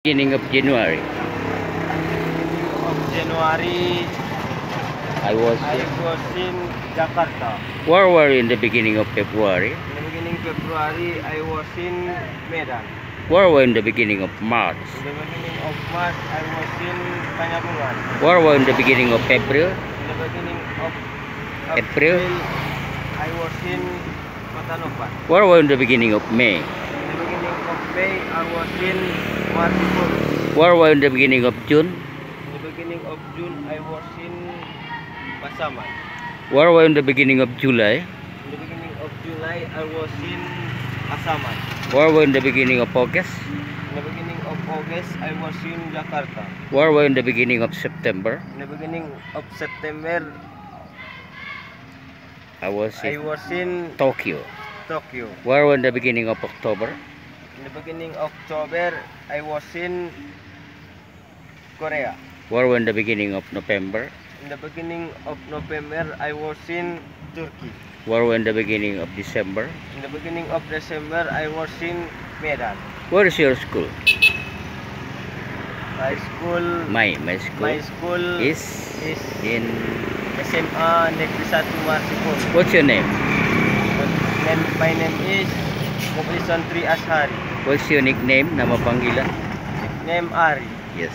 Beginning of January. Of January, I was. I was in Jakarta. Where were you in the beginning of February? In the beginning February, I was in Medan. Where were you in the beginning of March? In the beginning of March, I was in Tanjabungan. Where were you in the beginning of April? In the beginning of April. I was in Matanopan. Where were you in the beginning of May? In the beginning of May, I was in Martipur. Where were you in the beginning of June? In the beginning of June, I was in Pasaman. Where were you in the beginning of July? In the beginning of July, I was in Pasaman. Where were you in the beginning of August? In the beginning of August, I was in Jakarta. Where were you in the beginning of September? In the beginning of September, I was in Tokyo. Tokyo. Where were you in the beginning of October? In the beginning of October, I was in Korea. Where were you in the beginning of November? In the beginning of November, I was in Turkey. Where were you in the beginning of December? In the beginning of December, I was in Medan. Where is your school? My school My school is in. SMA Negeri 1 Martipur. What's your name? My name is Mukhlisan Tri Ashari. What's your nickname? Nama panggilan? Nickname Ari. Yes.